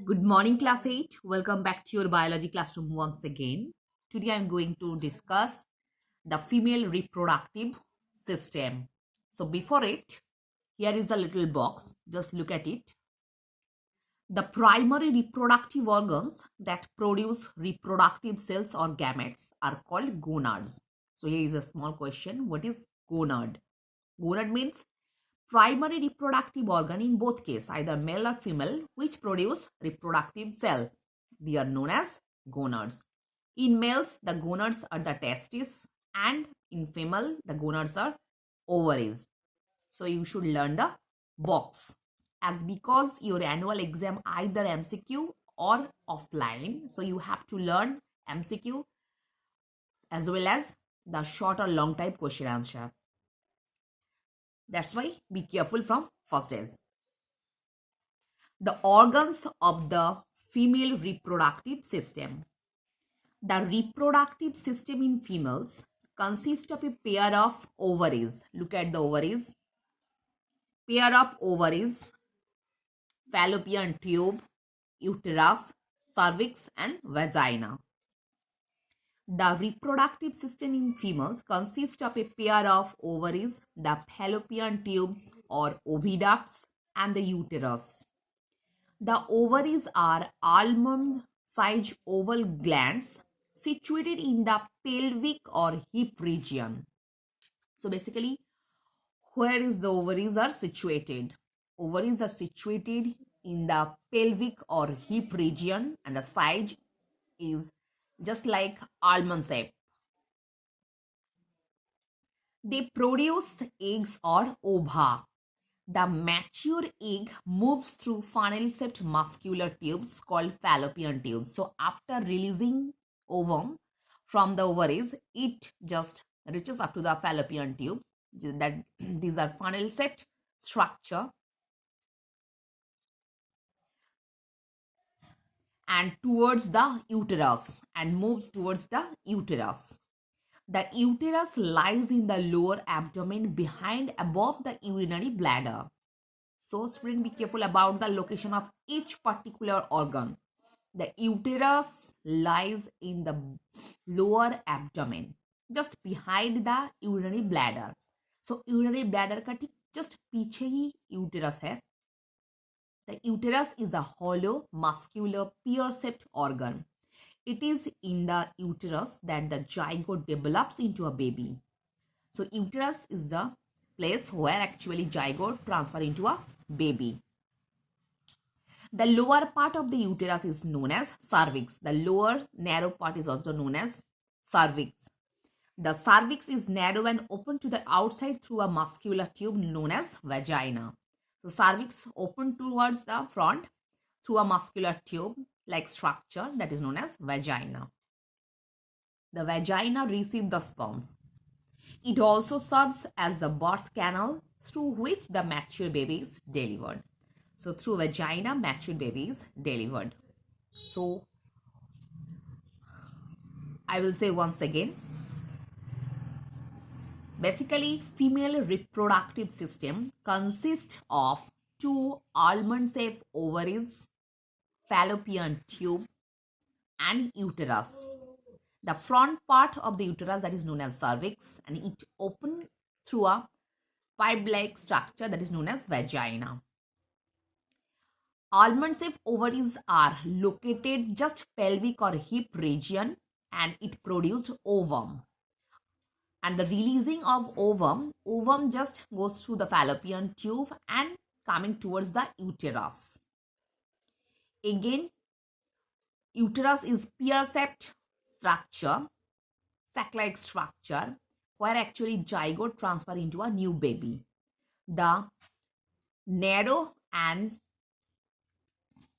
Good morning, class 8. Welcome back to your biology classroom once again. Today I'm going to discuss the female reproductive system. So, before it, here is a little box. Just look at it. The primary reproductive organs that produce reproductive cells or gametes are called gonads. So, here is a small question. What is gonad? Gonad means primary reproductive organ in both case, either male or female, which produce reproductive cell. They are known as gonads. In males, the gonads are the testes, and in female, the gonads are ovaries. So you should learn the box. As because your annual exam either MCQ or offline, so you have to learn MCQ as well as the short or long type question answer. That's why be careful from first days. The organs of the female reproductive system. The reproductive system in females consists of a pair of ovaries. Look at the ovaries. Pair of ovaries, fallopian tube, uterus, cervix, and vagina. The reproductive system in females consists of a pair of ovaries, the fallopian tubes or oviducts, and the uterus. The ovaries are almond-sized oval glands situated in the pelvic or hip region. So basically, where is the ovaries are situated? Ovaries are situated in the pelvic or hip region, and the size is just like almond shape. They produce eggs or ova. The mature egg moves through funnel-shaped muscular tubes called fallopian tubes. So after releasing ovum from the ovaries, it just reaches up to the fallopian tube. That these are funnel-shaped structure, and towards the uterus and moves towards the uterus. The uterus lies in the lower abdomen behind above the urinary bladder. So student, be careful about the location of each particular organ. The uterus lies in the lower abdomen, just behind the urinary bladder. So urinary bladder का ठीक just पीछे ही uterus है. The uterus is a hollow, muscular, pear-shaped organ. It is in the uterus that the zygote develops into a baby. So uterus is the place where actually zygote transfer into a baby. The lower part of the uterus is known as cervix. The lower narrow part is also known as cervix. The cervix is narrow and open to the outside through a muscular tube known as vagina. So cervix open towards the front through a muscular tube like structure that is known as vagina. The vagina receives the sperms. It also serves as the birth canal through which the mature baby is delivered. So through vagina, mature baby is delivered. So I will say once again, basically female reproductive system consists of two almond-shaped ovaries, fallopian tube, and uterus. The front part of the uterus that is known as cervix, and it open through a pipe-like structure that is known as vagina. Almond-shaped ovaries are located just pelvic or hip region, and it produced ovum. And the releasing of ovum just goes through the fallopian tube and coming towards the uterus. Again, uterus is pear-shaped structure, sac-like structure, where actually zygote transfer into a new baby. The narrow and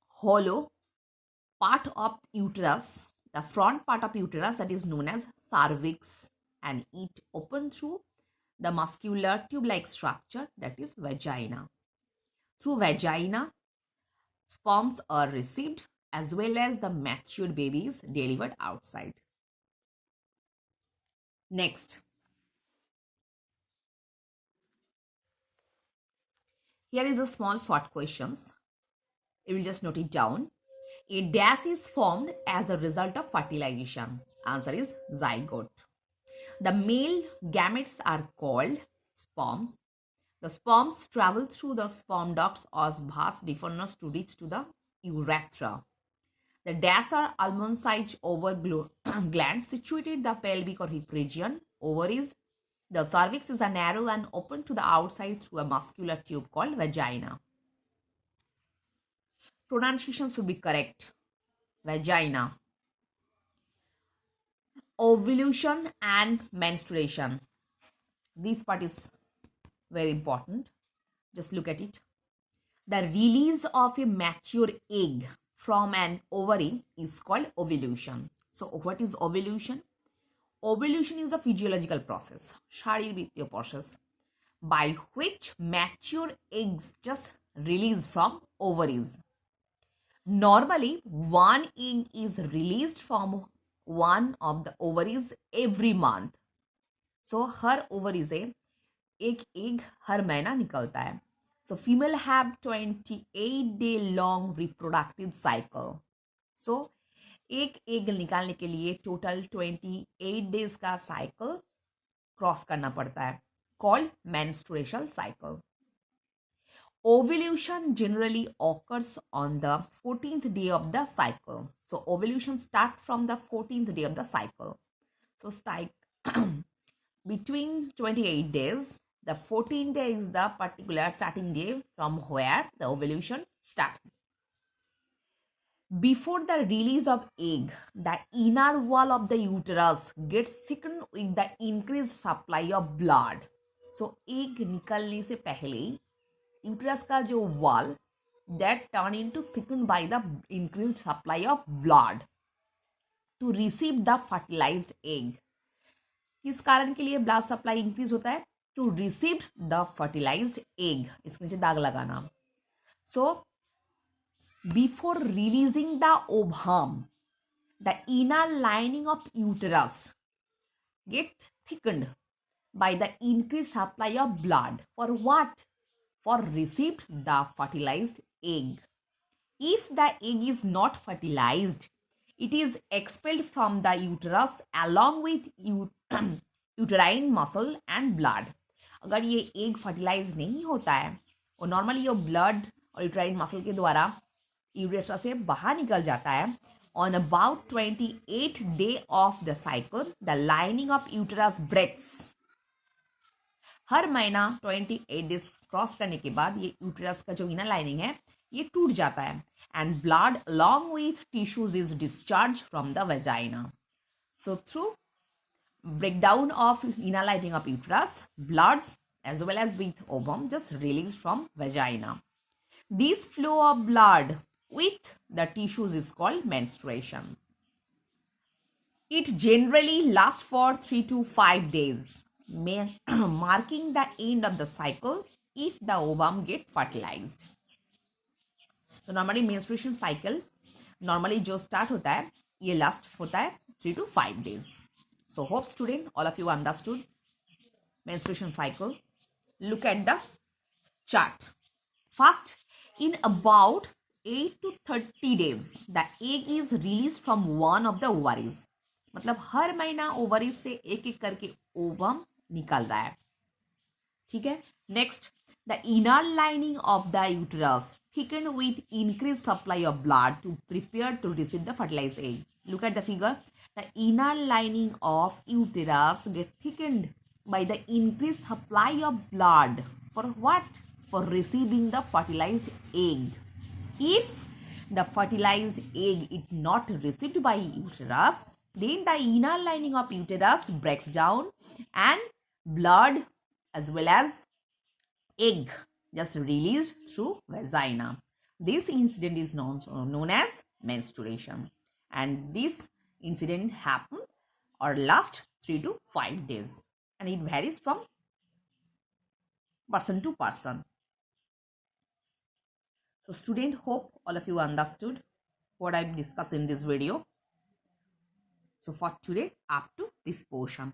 hollow part of uterus, the front part of uterus that is known as cervix, and it open through the muscular tube-like structure that is vagina. Through vagina, sperms are received as well as the matured baby is delivered outside. Next, here is a small short questions. You will just note it down. A dash is formed as a result of fertilization. Answer is zygote. The male gametes are called sperms. The sperms travel through the sperm ducts or vas deferens to reach to the urethra. The dash are almond-sized oval glands situated in the pelvic or hip region. Ovaries. The cervix is a narrow and open to the outside through a muscular tube called vagina. Pronunciation should be correct. Vagina. Ovulation and menstruation. This part is very important. Just look at it. The release of a mature egg from an ovary is called ovulation. So what is ovulation? Ovulation is a physiological process, shariribhitiyo process, by which mature eggs just release from ovaries. Normally, one egg is released from one of the ovaries every month. So her ovary से एक egg हर महीना निकलता है. So female have 28-day long reproductive cycle. So एक egg निकालने के लिए total 28 days का साइकिल क्रॉस करना पड़ता है, called menstrual cycle. Ovulation generally occurs on the 14th day of the cycle. So ovulation starts from the 14th day of the cycle. So between 28 days, the 14th day is the particular starting day from where the ovulation starts. Before the release of egg, the inner wall of the uterus gets thickened with the increased supply of blood. So egg निकलने से पहले uterus का जो wall that turn into thickened by the increased supply of blood to receive the fertilized egg. किस कारण के लिए blood supply increase होता है? To receive the fertilized egg. इसके नीचे दाग लगाना. So before releasing the ovum, the inner lining of uterus get thickened by the increased supply of blood. For what? For received the fertilized egg. If the egg is not fertilized, it is expelled from the uterus along with uterine muscle and blood. अगर ये egg fertilized नहीं होता है और normally ये blood और uterine muscle के द्वारा यूरेथ्रा से बाहर निकल जाता है, on about 28th day of the cycle, the lining of uterus breaks. हर महीना 28 days क्रॉस करने के बाद ये यूटेरस का जो इनर लाइनिंग है ये टूट जाता है and blood along with tissues is discharged from the vagina. So through breakdown of inner lining of uterus, bloods as well as with ovum just released from vagina. This flow of blood with the tissues is called menstruation. It generally lasts for 3 to 5 days, marking the end of the cycle if the ovum get fertilized. तो normally menstruation cycle normally जो start होता है ये last होता है 3 to 5 days. So hope student all of you understood menstruation cycle. Look at the chart. First, in about 8 to 30 days, the egg is released from one of the ovaries. मतलब हर महीना ovary से एक एक करके ovum निकल रहा है. ठीक है. Next, the inner lining of the uterus thickened with increased supply of blood to prepare to receive the fertilized egg. Look at the figure. The inner lining of uterus get thickened by the increased supply of blood. For what? For receiving the fertilized egg. If the fertilized egg is not received by uterus, then the inner lining of uterus breaks down and blood as well as egg just released through vagina. This incident is known as menstruation, and this incident happen or last 3 to 5 days, and it varies from person to person. So student, hope all of you understood what I've discussed in this video. So for today, up to this portion.